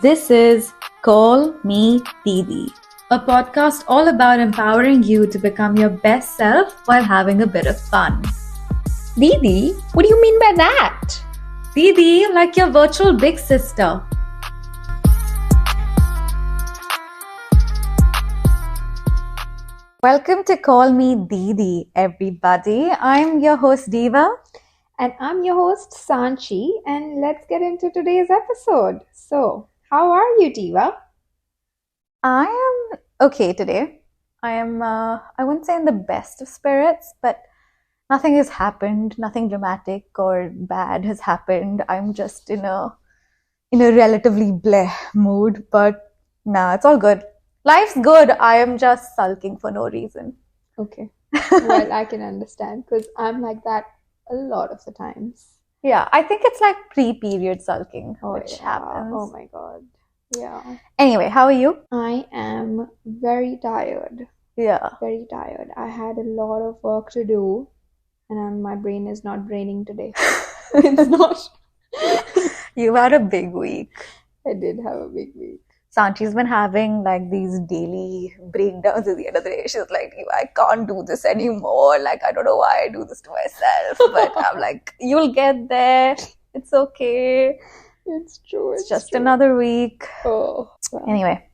This is Call Me Didi, a podcast all about empowering you to become your best self while having a bit of fun. Didi? What do you mean by that? Didi, like your virtual big sister. Welcome to Call Me Didi, everybody. I'm your host Diva. And I'm your host, Sanchi, and let's get into today's episode. So, how are you, Diva? I am okay today. I wouldn't say in the best of spirits, but nothing has happened, nothing dramatic or bad has happened. I'm just in a relatively bleh mood, but nah, it's all good. Life's good. I am just sulking for no reason. Okay. Well, I can understand because I'm like that a lot of the times. Yeah, I think it's like pre-period sulking, which yeah. happens. Oh my god. Yeah. Anyway, how are you? I am very tired. Yeah. Very tired. I had a lot of work to do, and my brain is not braining today. It's not. You've had a big week. I did have a big week. Sanchi's been having like these daily breakdowns at the end of the day. She's like, I can't do this anymore. Like, I don't know why I do this to myself. But I'm like, you'll get there. It's okay. It's true. It's just true. Another week. Oh. Well. Anyway,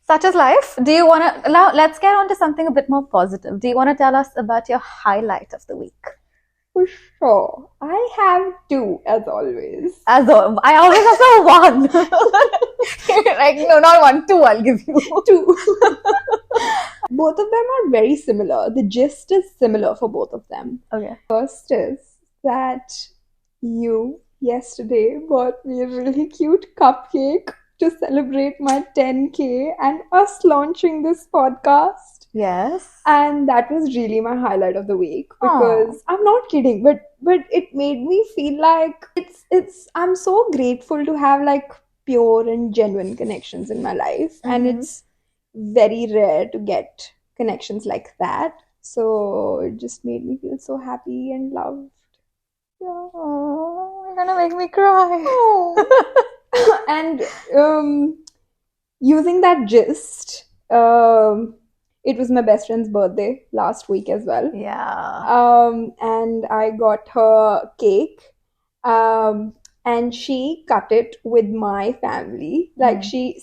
such is life. Do you want to, now let's get on to something a bit more positive. Do you want to tell us about your highlight of the week? For sure. I have two, as always. I always have one. Like, no, not one, two, I'll give you. Two. Both of them are very similar. The gist is similar for both of them. Okay. First is that you yesterday bought me a really cute cupcake to celebrate my 10K and us launching this podcast. Yes. And that was really my highlight of the week because I'm not kidding, but it made me feel like I'm so grateful to have like pure and genuine connections in my life. Mm-hmm. And it's very rare to get connections like that. So it just made me feel so happy and loved. Yeah. Oh, you're gonna make me cry. Oh. And using that gist, it was my best friend's birthday last week as well. Yeah. And I got her cake. And she cut it with my family. Like she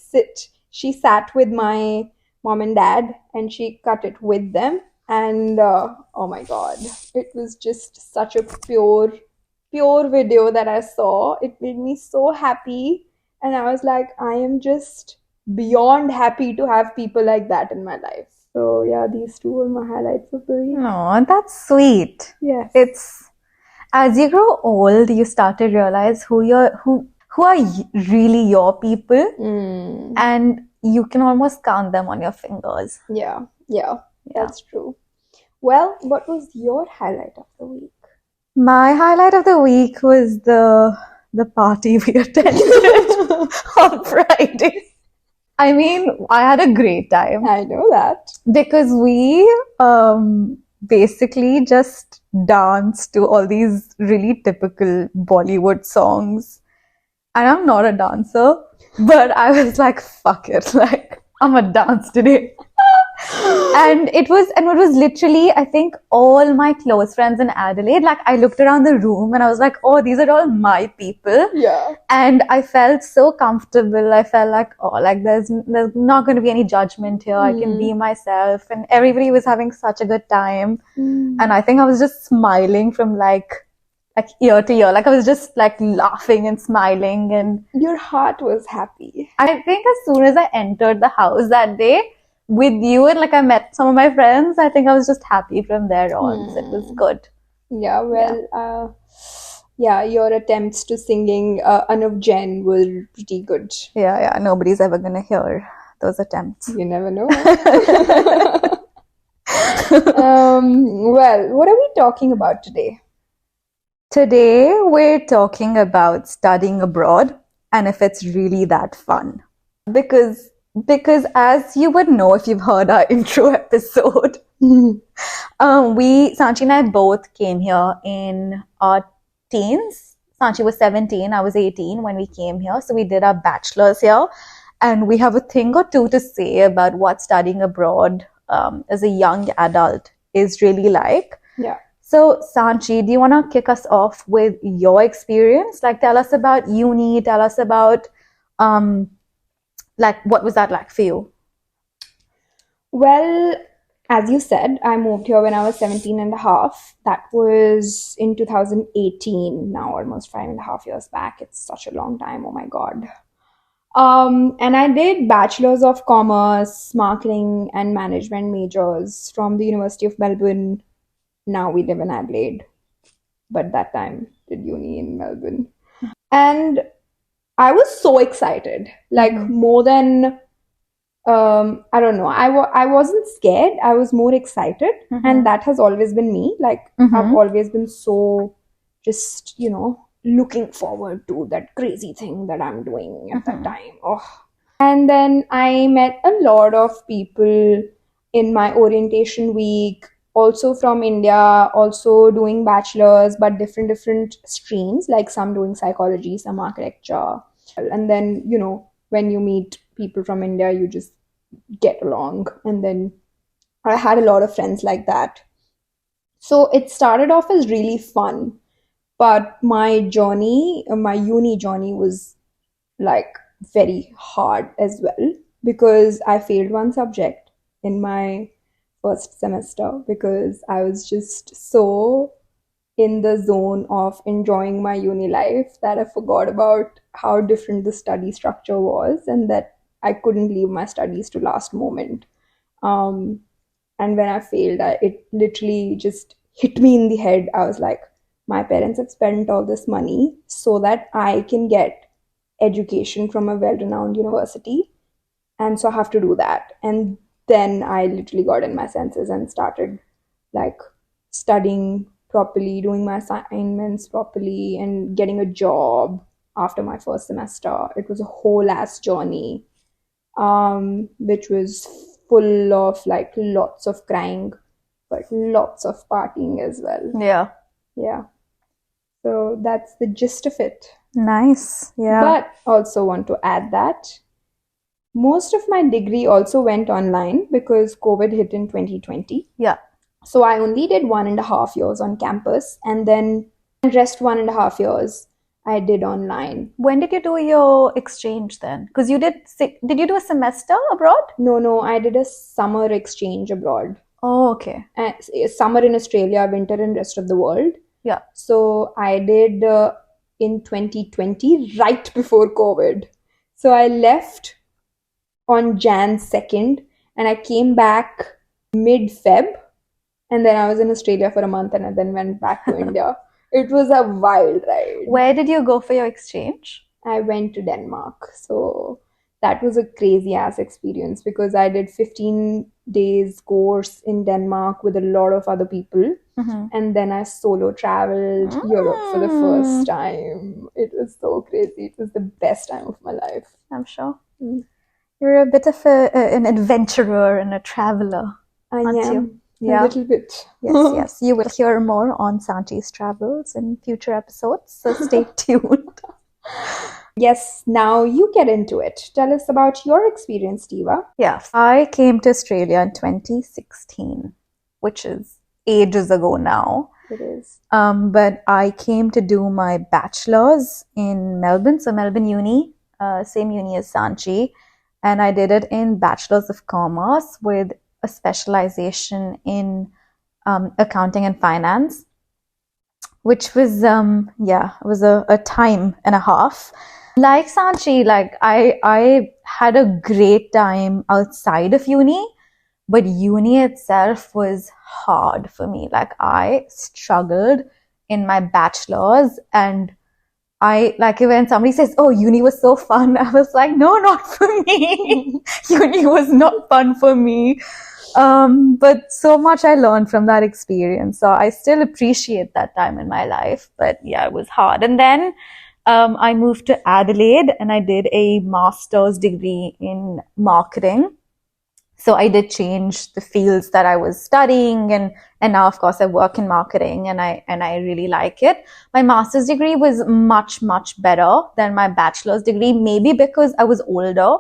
sat with my mom and dad and she cut it with them. And oh my god, it was just such a pure video that I saw. It made me so happy. And I was like, I am just beyond happy to have people like that in my life. So yeah, these two were my highlights of the week. Oh, that's sweet. Yes. It's as you grow old, you start to realize who are really your people, and you can almost count them on your fingers. Yeah, that's true. Well, what was your highlight of the week? My highlight of the week was the party we attended on Friday. I mean, I had a great time. I know that. Because we basically just danced to all these really typical Bollywood songs. And I'm not a dancer, but I was like, fuck it. Like, I'm gonna dance today. And it was literally, I think, all my close friends in Adelaide. Like, I looked around the room and I was like, oh, these are all my people. Yeah. And I felt so comfortable. I felt like, oh, like there's not going to be any judgment here. I can be myself. And everybody was having such a good time. And I think I was just smiling from like ear to ear. Like, I was just like laughing and smiling. And your heart was happy. I think as soon as I entered the house that day, with you and like I met some of my friends, I think I was just happy from there on. So it was good. Yeah, well, your attempts to singing Anuv Jain were pretty good. Yeah, nobody's ever gonna hear those attempts. You never know. Well, what are we talking about today? Today we're talking about studying abroad and if it's really that fun. Because as you would know if you've heard our intro episode, Sanchi and I both came here in our teens. Sanchi was 17, I was 18 when we came here. So we did our bachelor's here. And we have a thing or two to say about what studying abroad as a young adult is really like. Yeah. So, Sanchi, do you want to kick us off with your experience? Like, tell us about uni, tell us about, like, what was that like for you? Well, as you said, I moved here when I was 17 and a half. That was in 2018, now almost 5.5 years back. It's such a long time. Oh my God. And I did Bachelor's of Commerce, Marketing and Management majors from the University of Melbourne. Now we live in Adelaide, but that time did uni in Melbourne. And I was so excited, like more than, I don't know, I wasn't scared, I was more excited. And that has always been me. Like, I've always been so just, looking forward to that crazy thing that I'm doing at that time. Oh. And then I met a lot of people in my orientation week, also from India, also doing bachelor's, but different streams, like some doing psychology, some architecture. And then, when you meet people from India, you just get along. And then I had a lot of friends like that. So it started off as really fun. But my uni journey was like very hard as well, because I failed one subject in my first semester because I was just so in the zone of enjoying my uni life that I forgot about how different the study structure was, and that I couldn't leave my studies to last moment. And when I failed, it literally just hit me in the head. I was like, my parents have spent all this money so that I can get education from a well-renowned university, and so I have to do that. And then I literally got in my senses and started like studying properly, doing my assignments properly, and getting a job after my first semester. It was a whole ass journey, which was full of like lots of crying, but lots of partying as well. Yeah. So that's the gist of it. Nice. Yeah. But also want to add that most of my degree also went online because COVID hit in 2020. Yeah. So I only did 1.5 years on campus, and then the rest 1.5 years I did online. When did you do your exchange then? Because did you do a semester abroad? No, I did a summer exchange abroad. Oh, okay. Summer in Australia, winter in rest of the world. Yeah. So I did in 2020, right before COVID. So I left on Jan 2nd and I came back mid-Feb, and then I was in Australia for a month and I then went back to India. It was a wild ride. Where did you go for your exchange? I went to Denmark. So that was a crazy ass experience because I did 15 days course in Denmark with a lot of other people. And then I solo traveled Europe for the first time. It was so crazy. It was the best time of my life. I'm sure. You're a bit of an adventurer and a traveler, aren't you? Yeah. A little bit. Yes. You will hear more on Sanchi's travels in future episodes, so stay tuned. Yes, now you get into it. Tell us about your experience, Diva. Yes, I came to Australia in 2016, which is ages ago now. It is. But I came to do my bachelor's in Melbourne, so Melbourne Uni, same uni as Sanchi, and I did it in Bachelor's of Commerce with a specialization in accounting and finance, which was it was a time and a half. Like Sanchi, like I had a great time outside of uni, but uni itself was hard for me. Like I struggled in my bachelor's, and I like when somebody says, "Oh, uni was so fun," I was like, "No, not for me. Uni was not fun for me." But so much I learned from that experience. So I still appreciate that time in my life. But yeah, it was hard. And then I moved to Adelaide and I did a master's degree in marketing. So I did change the fields that I was studying, and now of course I work in marketing, and I really like it. My master's degree was much better than my bachelor's degree, maybe because I was older,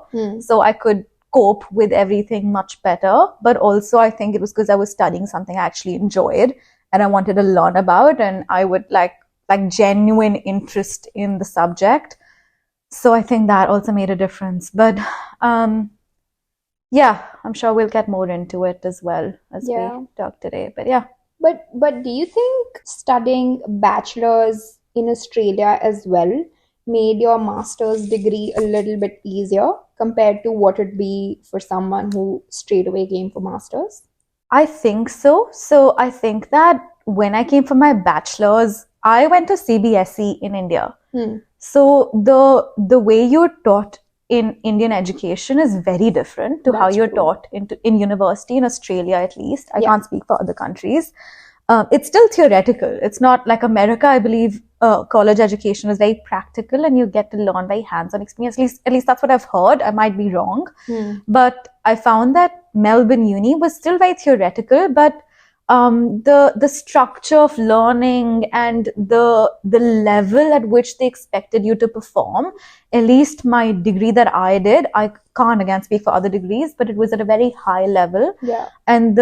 so I could cope with everything much better. But also I think it was because I was studying something I actually enjoyed and I wanted to learn about, and I would like genuine interest in the subject. So I think that also made a difference. But yeah, I'm sure we'll get more into it as well as we Yeah. talk today. But yeah, But do you think studying bachelor's in Australia as well made your master's degree a little bit easier compared to what it'd be for someone who straight away came for master's? I think so. So I think that when I came for my bachelor's, I went to CBSE in India. So the way you're taught in Indian education is very different to how That's you're true. taught in university in Australia, at least. I Yeah. can't speak for other countries. It's still theoretical. It's not like America. I believe college education is very practical, and you get to learn very hands-on experience. At least that's what I've heard. I might be wrong, but I found that Melbourne Uni was still very theoretical, but the structure of learning and the level at which they expected you to perform, at least my degree that I did, I can't again speak for other degrees, but it was at a very high level. Yeah. And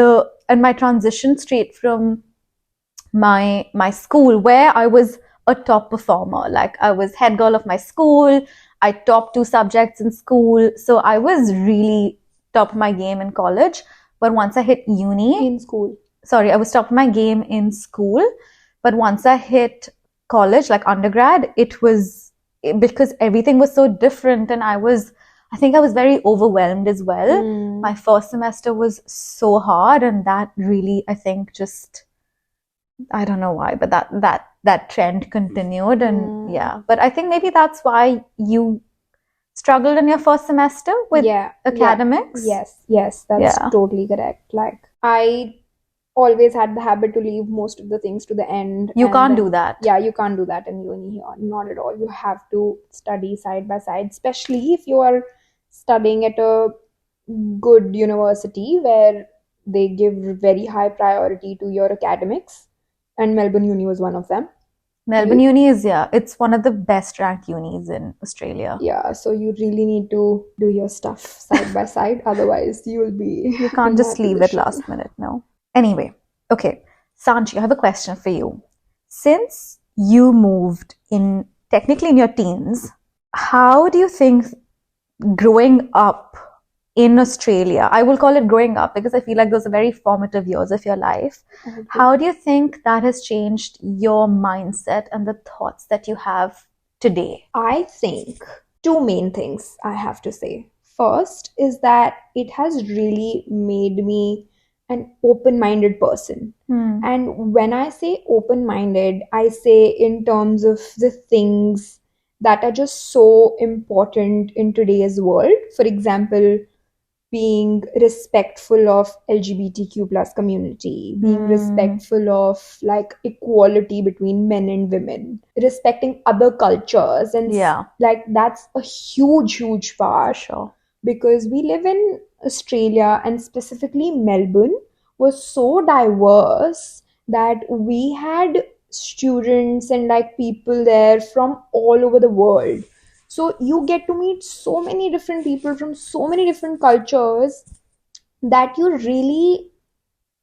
my transition straight from my school, where I was a top performer, like I was head girl of my school, I topped 2 subjects in school, so I was really top of my game in college. But once I hit uni, In school. sorry, I was top of my game in school, but once I hit college, like undergrad, it was because everything was so different, and I think I was very overwhelmed as well. My first semester was so hard, and that really, I think, just, I don't know why, but that trend continued, and yeah. But I think maybe that's why you struggled in your first semester with academics. Yes, that's Yeah. totally correct. Like, I always had the habit to leave most of the things to the end. You and can't then- do that. Yeah, you can't do that in uni here. Not at all. You have to study side by side, especially if you are studying at a good university where they give very high priority to your academics. And Melbourne Uni was one of them. Melbourne Uni is, yeah, it's one of the best ranked unis in Australia. Yeah, so you really need to do your stuff side by side. Otherwise, you'll be. You can't in just my leave it position. last minute, no. Anyway, okay. Sanchi, I have a question for you. Since you moved technically in your teens, how do you think growing up in Australia, I will call it growing up because I feel like those are very formative years of your life. Okay. How do you think that has changed your mindset and the thoughts that you have today? I think 2 main things I have to say. First is that it has really made me an open-minded person. And when I say open-minded, I say in terms of the things that are just so important in today's world. For example, being respectful of LGBTQ plus community, being respectful of like equality between men and women, respecting other cultures, and Yeah. like that's a huge part. Sure. Because we live in Australia, and specifically Melbourne was so diverse that we had students and like people there from all over the world. So you get to meet so many different people from so many different cultures that you really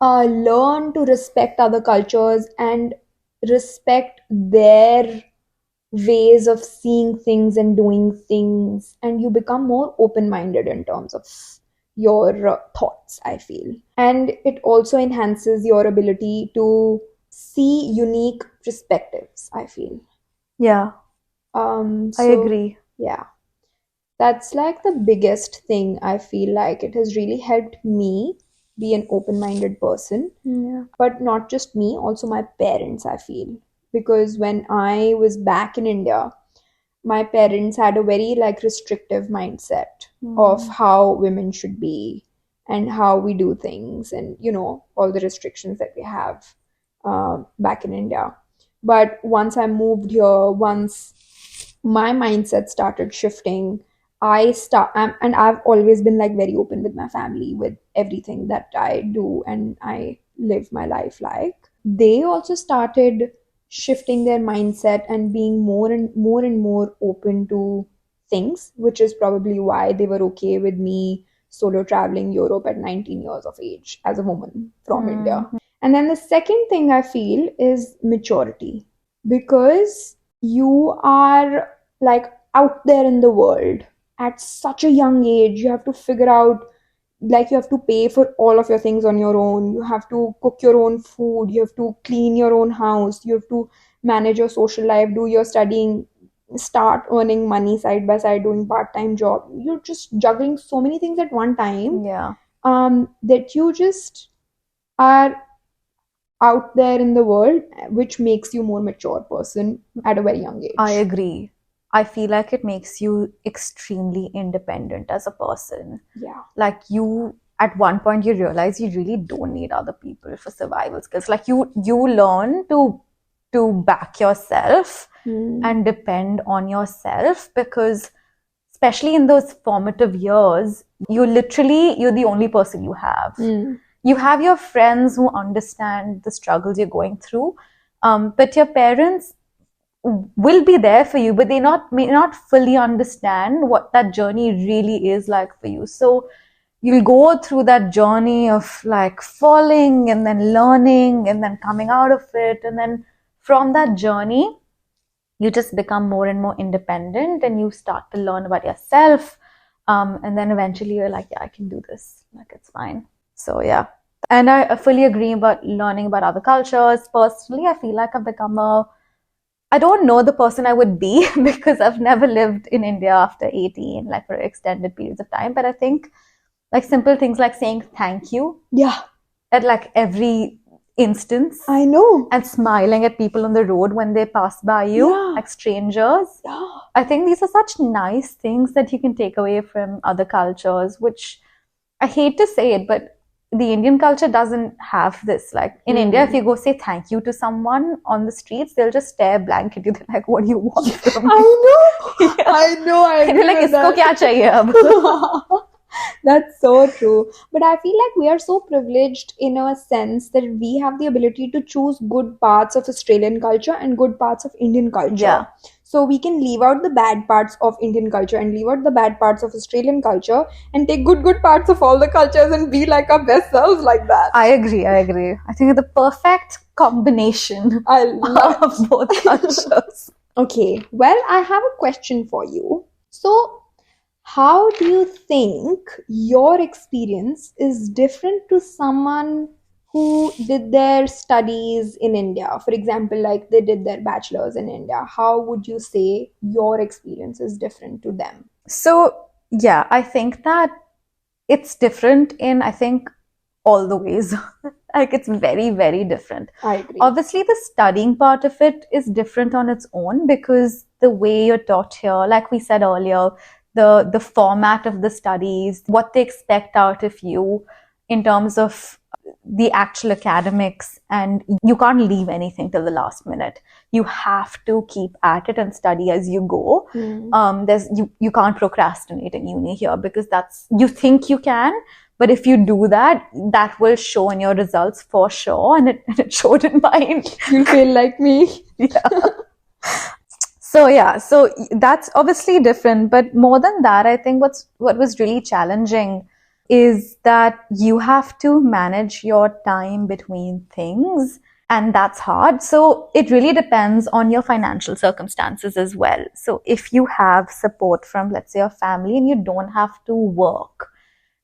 learn to respect other cultures and respect their ways of seeing things and doing things, and you become more open-minded in terms of your thoughts, I feel. And it also enhances your ability to see unique perspectives, I feel. Yeah, I I agree. Yeah, that's like the biggest thing. I feel like it has really helped me be an open-minded person. Yeah. But not just me, also my parents, I feel. Because when I was back in India, my parents had a very like restrictive mindset of how women should be and how we do things, and all the restrictions that we have back in India. But once I moved here, once my mindset started shifting, and I've always been like very open with my family with everything that I do and I live my life like. They also started shifting their mindset and being more open to things, which is probably why they were okay with me solo traveling Europe at 19 years of age as a woman from India. And then the second thing I feel is maturity, because you are like out there in the world at such a young age. You have to figure out, like, you have to pay for all of your things on your own. You have to cook your own food. You have to clean your own house. You have to manage your social life, do your studying, start earning money side by side, doing part-time job. You're just juggling so many things at one time, Yeah. that you just are out there in the world, which makes you more mature person at a very young age. I agree. I feel like it makes you extremely independent as a person. Yeah. Like you, at one point, you realize you really don't need other people for survival skills. Like you learn to back yourself and depend on yourself, because especially in those formative years, you're the only person you have. You have your friends who understand the struggles you're going through, but your parents will be there for you, but may not fully understand what that journey really is like for you. So you'll go through that journey of like falling and then learning and then coming out of it, and then from that journey you just become more and more independent and you start to learn about yourself, and then eventually you're like, yeah, I can do this, like it's fine. So yeah, and I fully agree about learning about other cultures. Personally, I feel like I've become I don't know the person I would be because I've never lived in India after 18, like for extended periods of time. But I think like simple things like saying thank you Yeah, at like every instance, I know. and smiling at people on the road when they pass by you, Yeah. like strangers. Yeah. I think these are such nice things that you can take away from other cultures, which I hate to say it, but the Indian culture doesn't have this. Like in India, if you go say thank you to someone on the streets, they'll just stare blank at you. They're like, what do you want from me? I know. Yeah. I know. I And you're like, agree with isko kya chahiye ab? that. That's so true. But I feel like we are so privileged in a sense that we have the ability to choose good parts of Australian culture and good parts of Indian culture. Yeah. So we can leave out the bad parts of Indian culture and leave out the bad parts of Australian culture and take good parts of all the cultures and be like our best selves like that. I agree. I think it's the perfect combination I love of both cultures. Okay, well, I have a question for you. So, how do you think your experience is different to someone who did their studies in India? For example, like they did their bachelor's in India. How would you say your experience is different to them? So, yeah, I think that it's different in, I think, all the ways. Like it's very, very different. I agree. Obviously, the studying part of it is different on its own, because the way you're taught here, like we said earlier, the format of the studies, what they expect out of you in terms of the actual academics, and you can't leave anything till the last minute. You have to keep at it and study as you go. You can't procrastinate in uni here, because you think you can, but if you do that, that will show in your results for sure, and it showed in mine. You'll feel like me. Yeah. So that's obviously different, but more than that, I think what was really challenging is that you have to manage your time between things, and that's hard. So it really depends on your financial circumstances as well. So if you have support from, let's say, your family and you don't have to work,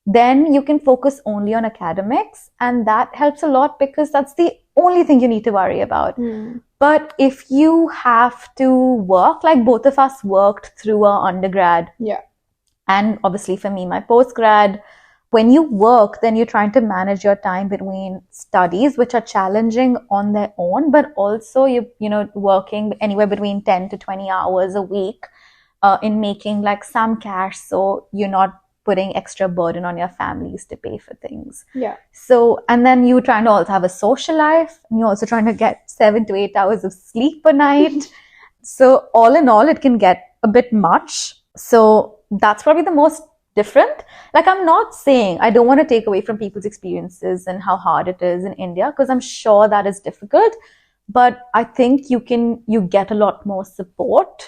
then you can focus only on academics, and that helps a lot because that's the only thing you need to worry about. But if you have to work, like both of us worked through our undergrad, Yeah. and obviously for me, my postgrad, when you work, then you're trying to manage your time between studies, which are challenging on their own, but also you working anywhere between 10 to 20 hours a week in making like some cash, so you're not putting extra burden on your families to pay for things. Yeah. So, and then you're trying to also have a social life, and you're also trying to get 7 to 8 hours of sleep a night. So all in all, it can get a bit much. So that's probably the most different. Like, I'm not saying I don't want to take away from people's experiences and how hard it is in India, because I'm sure that is difficult. But I think you get a lot more support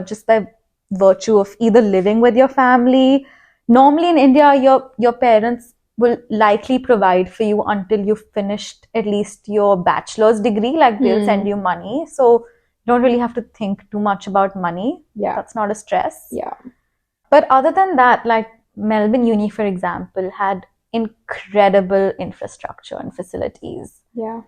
just by virtue of either living with your family. Normally in India, your parents will likely provide for you until you've finished at least your bachelor's degree. Like, they'll send you money. So you don't really have to think too much about money. Yeah. That's not a stress. Yeah. But other than that, like Melbourne Uni, for example, had incredible infrastructure and facilities, Yeah.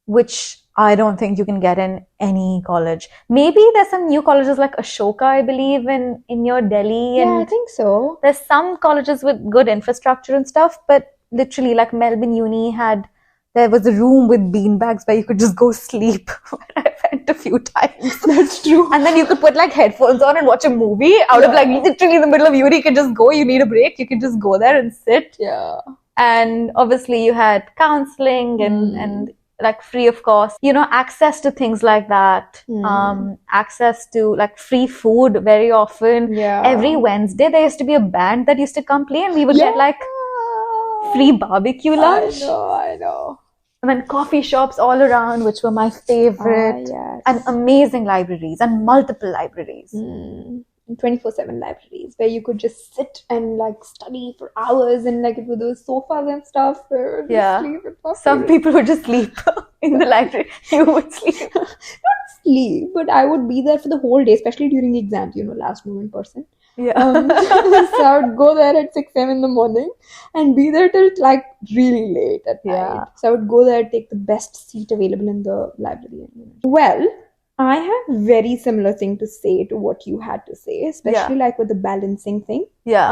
which I don't think you can get in any college. Maybe there's some new colleges like Ashoka, I believe, in New Delhi. Yeah, I And think so. there's some colleges with good infrastructure and stuff, but literally, like Melbourne Uni there was a room with beanbags where you could just go sleep. I went a few times. That's true. And then you could put like headphones on and watch a movie out of like literally in the middle of uni. You can just go, you need a break, you can just go there and sit. Yeah. And obviously you had counseling and like free of cost, access to things like that. Access to like free food very often. Yeah. Every Wednesday there used to be a band that used to come play, and we would get like free barbecue lunch. I know. And then coffee shops all around, which were my favorite. Yes. And amazing libraries and multiple libraries. 24/7 libraries where you could just sit and like study for hours, and like with those sofas and stuff. Yeah. Sleep. Some people would just sleep in the library. You would sleep. Not sleep, but I would be there for the whole day, especially during exams, last moment person. Yeah. So I would go there at 6 a.m. in the morning and be there till like really late at night. So I would go there, take the best seat available in the library. Well, I have very similar thing to say to what you had to say, especially like with the balancing thing. Yeah.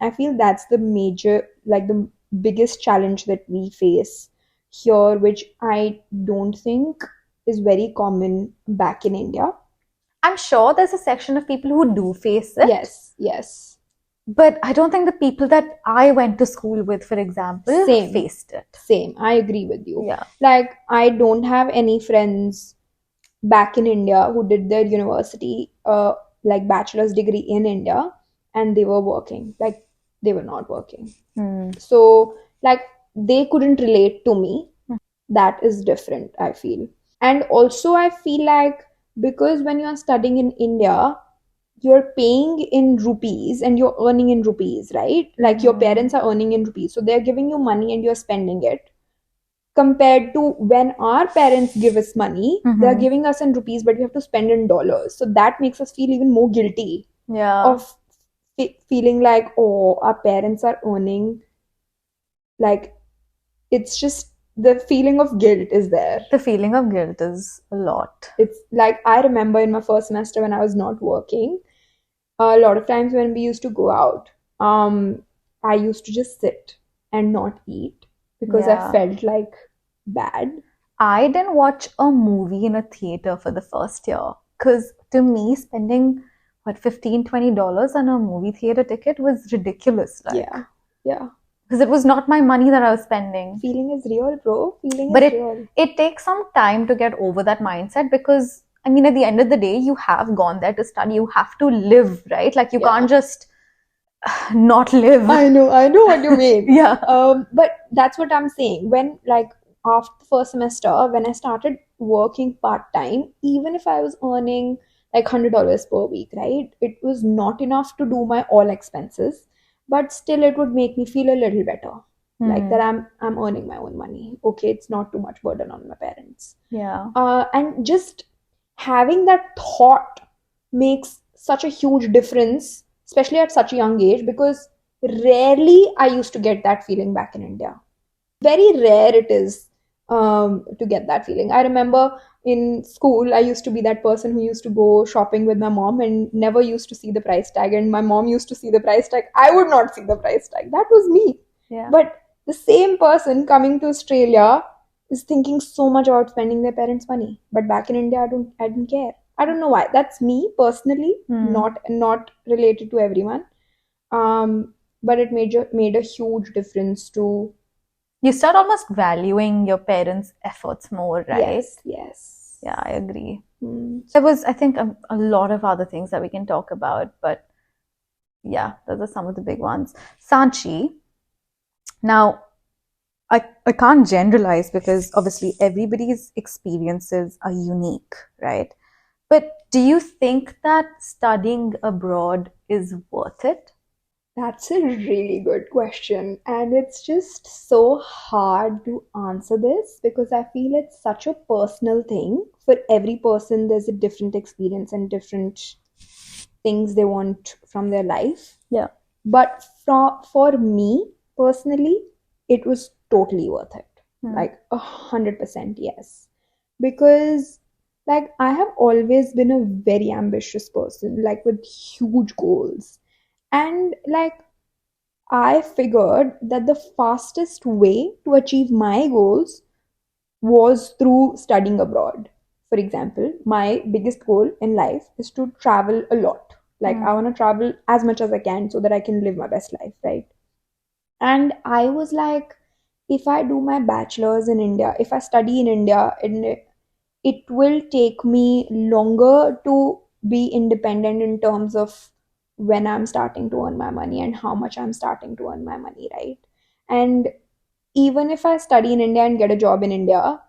I feel that's the major, like the biggest challenge that we face here, which I don't think is very common back in India. I'm sure there's a section of people who do face it. Yes. But I don't think the people that I went to school with, for example, faced it. Same. I agree with you. Yeah. Like, I don't have any friends back in India who did their university, like bachelor's degree in India, and they were working. Like, they were not working. So, like, they couldn't relate to me. That is different, I feel. And also, I feel like because when you're studying in India, you're paying in rupees and you're earning in rupees, right? Like, your parents are earning in rupees. So they're giving you money and you're spending it. Compared to when our parents give us money, they're giving us in rupees, but we have to spend in dollars. So that makes us feel even more guilty of feeling like, oh, our parents are earning. Like, it's just the feeling of guilt is there. The feeling of guilt is a lot. It's like, I remember in my first semester when I was not working, a lot of times when we used to go out, I used to just sit and not eat because I felt like bad. I didn't watch a movie in a theater for the first year because to me, spending $15-20 on a movie theater ticket was ridiculous. Like. Yeah. Because it was not my money that I was spending. Feeling is real, bro. But it takes some time to get over that mindset because, I mean, at the end of the day, you have gone there to study. You have to live, right? Like, you can't just not live. I know what you mean. Yeah. But that's what I'm saying. When, like, after the first semester, when I started working part-time, even if I was earning like $100 per week, right? It was not enough to do my all expenses. But still, it would make me feel a little better, like that I'm earning my own money. Okay, it's not too much burden on my parents. Yeah. And just having that thought makes such a huge difference, especially at such a young age, because rarely I used to get that feeling back in India. Very rare it is to get that feeling. I remember in school, I used to be that person who used to go shopping with my mom and never used to see the price tag. And my mom used to see the price tag. I would not see the price tag. That was me. Yeah. But the same person coming to Australia is thinking so much about spending their parents' money. But back in India, I didn't care. I don't know why. That's me personally, not related to everyone. But it made a huge difference to. You start almost valuing your parents' efforts more, right? Yes. Yeah, I agree. There was, I think, a lot of other things that we can talk about, but Yeah, those are some of the big ones. Sanchi. Now, I can't generalize because obviously everybody's experiences are unique, right? But do you think that studying abroad is worth it? That's a really good question, and it's just so hard to answer this because I feel it's such a personal thing. For every person, there's a different experience and different things they want from their life. Yeah. But for me personally, it was totally worth it. Like 100% yes. Because like I have always been a very ambitious person, like with huge goals. And like I figured that the fastest way to achieve my goals was through studying abroad. For example, my biggest goal in life is to travel a lot. Like, I want to travel as much as I can so that I can live my best life, right? And I was like, if I do my bachelor's in India, if I study in India, it will take me longer to be independent in terms of when I'm starting to earn my money and how much I'm starting to earn my money, right? And even if I study in India and get a job in India,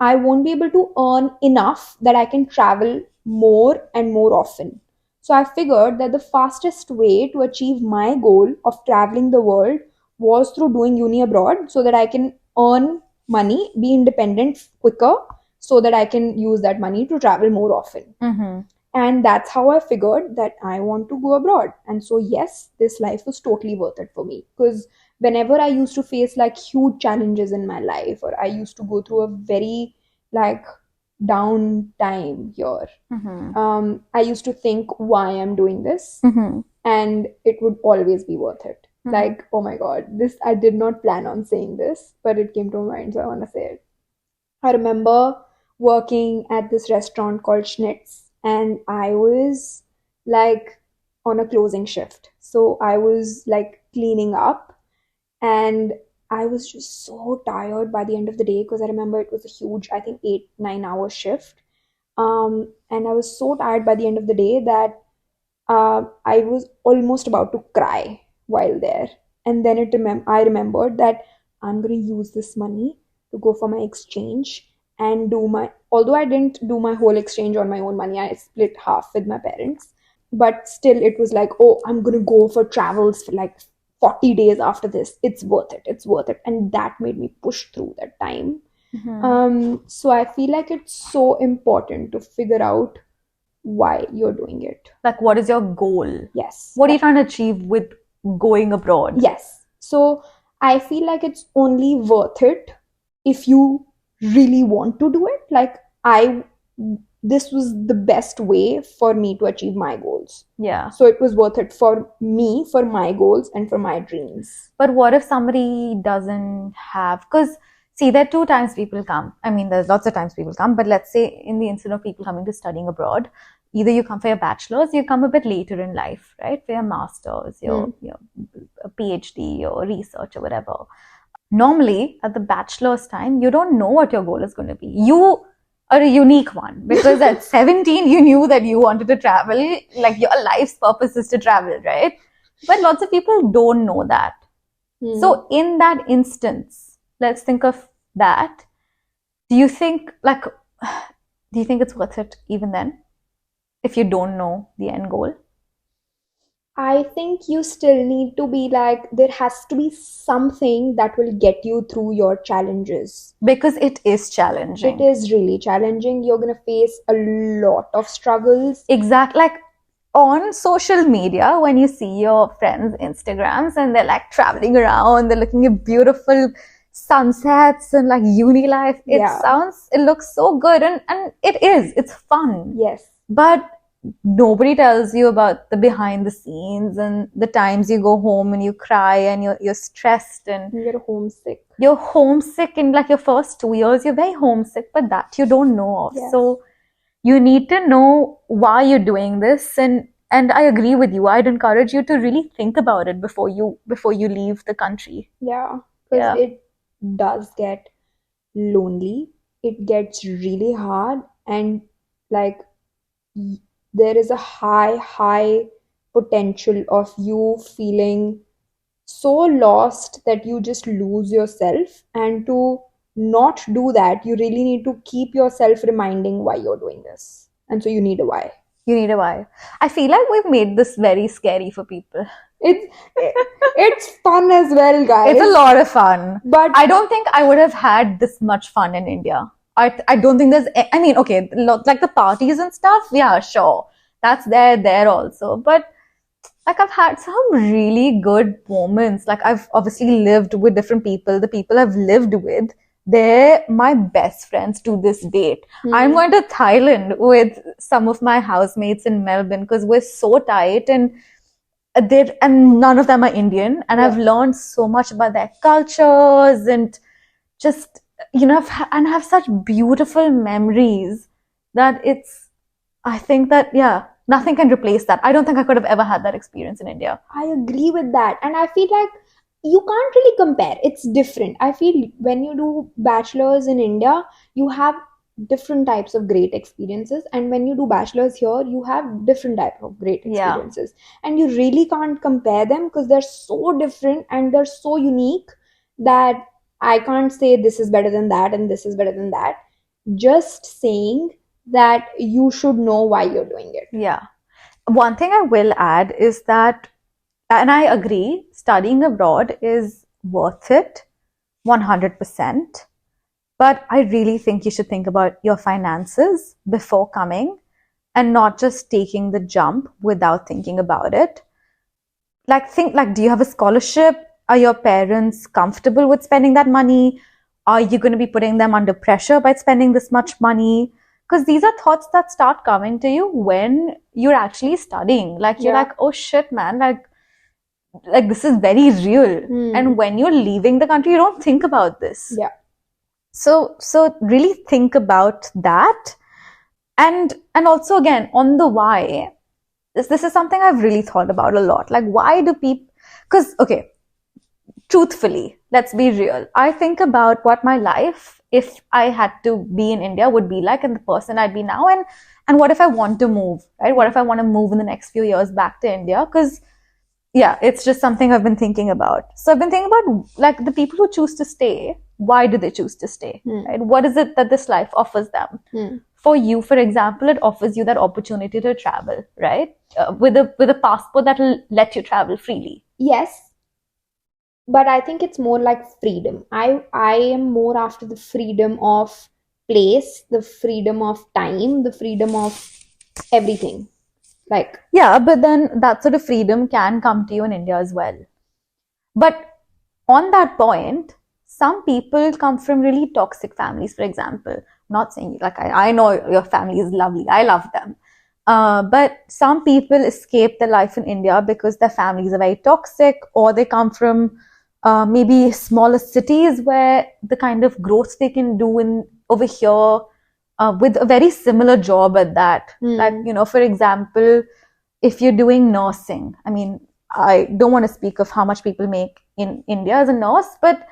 I won't be able to earn enough that I can travel more and more often. So I figured that the fastest way to achieve my goal of traveling the world was through doing uni abroad so that I can earn money, be independent quicker, so that I can use that money to travel more often. And that's how I figured that I want to go abroad. And so, yes, this life was totally worth it for me because whenever I used to face like huge challenges in my life, or I used to go through a very like down time here, I used to think why I'm doing this, and it would always be worth it. Like, oh my god, this I did not plan on saying this, but it came to my mind, so I want to say it. I remember working at this restaurant called Schnitz, and I was like on a closing shift. So I was like cleaning up, and I was just so tired by the end of the day because I remember it was a huge, I think, 8, 9 hour shift. And I was so tired by the end of the day that I was almost about to cry while there. And then I remembered that I'm going to use this money to go for my exchange and do my, although I didn't do my whole exchange on my own money, I split half with my parents. But still, it was like, oh, I'm going to go for travels for like 40 days after this. It's worth it. It's worth it. And that made me push through that time. So I feel like it's so important to figure out why you're doing it. Like, what is your goal? Yes. What are you trying to achieve with going abroad? Yes. So I feel like it's only worth it if you really want to do it. Like, this was the best way for me to achieve my goals. Yeah. So it was worth it for me, for my goals, and for my dreams. But what if somebody doesn't have, because see, there are two times people come. I mean, there's lots of times people come, but let's say in the instance of people coming to studying abroad, either you come for your bachelor's, you come a bit later in life, right? For your master's, your PhD, your research or whatever. Normally, at the bachelor's time, you don't know what your goal is going to be. You are a unique one because at 17, you knew that you wanted to travel, like your life's purpose is to travel, right? But lots of people don't know that. So in that instance, let's think of that. Do you think it's worth it even then? If you don't know the end goal? I think you still need to be like, there has to be something that will get you through your challenges. Because it is challenging. It is really challenging. You're going to face a lot of struggles. Exactly. Like on social media, when you see your friends' Instagrams and they're like traveling around, they're looking at beautiful sunsets and like uni life, it looks so good, and it's fun. Yes. But nobody tells you about the behind the scenes and the times you go home and you cry and you're stressed and you're homesick. You're homesick in like your first 2 years, you're very homesick, but that you don't know of. Yes. So you need to know why you're doing this, and I agree with you. I'd encourage you to really think about it before you leave the country. Yeah, because it does get lonely. It gets really hard, and like there is a high potential of you feeling so lost that you just lose yourself. And to not do that, you really need to keep yourself reminding why you're doing this. And so you need a why. You need a why. I feel like we've made this very scary for people. It's fun as well, guys. It's a lot of fun. But I don't think I would have had this much fun in India. I don't think I mean, okay, like the parties and stuff, yeah, sure. That's there also. But like I've had some really good moments. Like I've obviously lived with different people. The people I've lived with, they're my best friends to this date. I'm going to Thailand with some of my housemates in Melbourne because we're so tight, and none of them are Indian, and I've learned so much about their cultures and just and have such beautiful memories that I think that nothing can replace that. I don't think I could have ever had that experience in India. I agree with that. And I feel like you can't really compare. It's different. I feel when you do bachelors in India, you have different types of great experiences. And when you do bachelors here, you have different type of great experiences. And you really can't compare them because they're so different and they're so unique that I can't say this is better than that and this is better than that. Just saying that you should know why you're doing it. Yeah. One thing I will add is that, and I agree, studying abroad is worth it 100%. But I really think you should think about your finances before coming and not just taking the jump without thinking about it. Do you have a scholarship? Are your parents comfortable with spending that money? Are you going to be putting them under pressure by spending this much money? Because these are thoughts that start coming to you when you're actually studying. Like, you're like, oh shit, man, like this is very real. And when you're leaving the country, you don't think about this. Yeah. So really think about that. And also, again, on the why, this is something I've really thought about a lot. Like, why do people... Because, okay, truthfully, let's be real. I think about what my life, if I had to be in India, would be like, and the person I'd be now, and what if I want to move, right? What if I want to move in the next few years back to India? Because, yeah, it's just something I've been thinking about. So I've been thinking about, like, the people who choose to stay, why do they choose to stay, right? What is it that this life offers them? For you, for example, it offers you that opportunity to travel, right? With a passport that will let you travel freely. Yes. But I think it's more like freedom. I am more after the freedom of place, the freedom of time, the freedom of everything. Like, yeah, but then that sort of freedom can come to you in India as well. But on that point, some people come from really toxic families, for example. Not saying, like, I know your family is lovely. I love them. But some people escape their life in India because their families are very toxic, or they come from maybe smaller cities where the kind of growth they can do over here with a very similar job at that. Like, for example, if you're doing nursing, I mean, I don't want to speak of how much people make in India as a nurse, but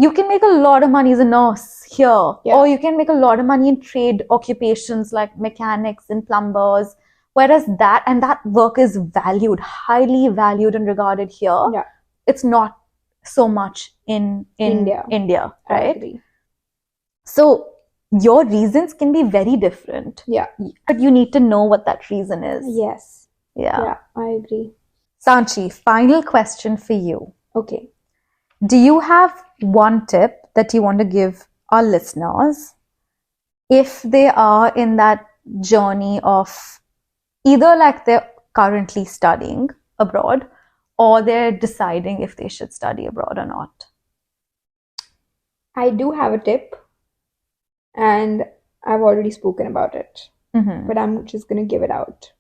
you can make a lot of money as a nurse here, or you can make a lot of money in trade occupations like mechanics and plumbers. Whereas that work is valued, highly valued and regarded here. Yeah. It's not so much in India, right? I agree. So your reasons can be very different. Yeah. But you need to know what that reason is. Yes. Yeah, I agree. Sanchi, final question for you. Okay. Do you have one tip that you want to give our listeners if they are in that journey of either like they're currently studying abroad or they're deciding if they should study abroad or not? I do have a tip, and I've already spoken about it, but I'm just going to give it out.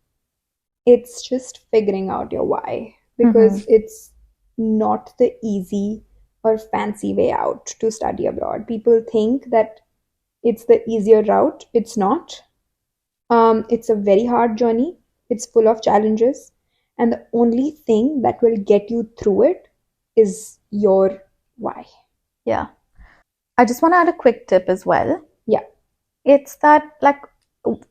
It's just figuring out your why, because it's not the easy or fancy way out to study abroad. People think that it's the easier route. It's not. It's a very hard journey. It's full of challenges. And the only thing that will get you through it is your why. Yeah. I just want to add a quick tip as well. Yeah. It's that, like,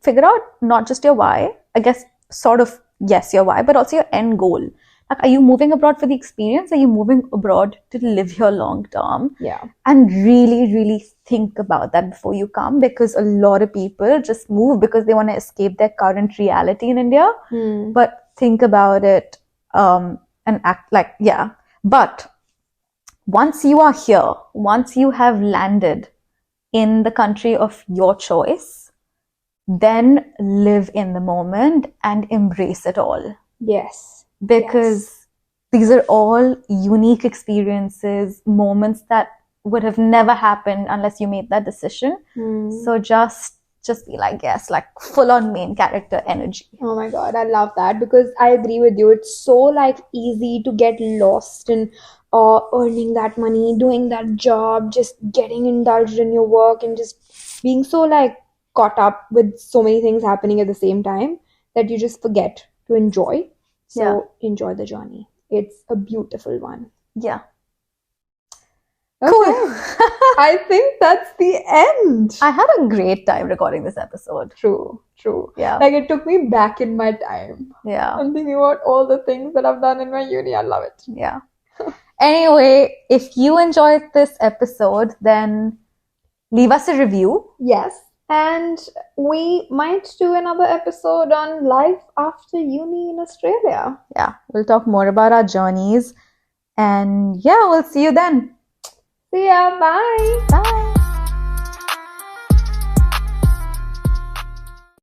figure out not just your why, I guess sort of yes, your why, but also your end goal. Like, are you moving abroad for the experience? Are you moving abroad to live here long term? Yeah. And really, really think about that before you come, because a lot of people just move because they want to escape their current reality in India. But think about it and act like, yeah. But once you are here, once you have landed in the country of your choice, then live in the moment and embrace it all. Yes. Because these are all unique experiences, moments that would have never happened unless you made that decision. So just be like, yes, like full on main character energy. Oh my God, I love that, because I agree with you. It's so like easy to get lost in earning that money, doing that job, just getting indulged in your work, and just being so like caught up with so many things happening at the same time that you just forget to enjoy. So enjoy the journey. It's a beautiful one. Yeah. Okay. Cool. I think that's the end. I had a great time recording this episode. True. Yeah. Like, it took me back in my time. Yeah. I'm thinking about all the things that I've done in my uni. I love it. Yeah. Anyway, if you enjoyed this episode, then leave us a review. Yes. And we might do another episode on life after uni in Australia. Yeah. We'll talk more about our journeys. And yeah, we'll see you then. See ya. Bye. Bye.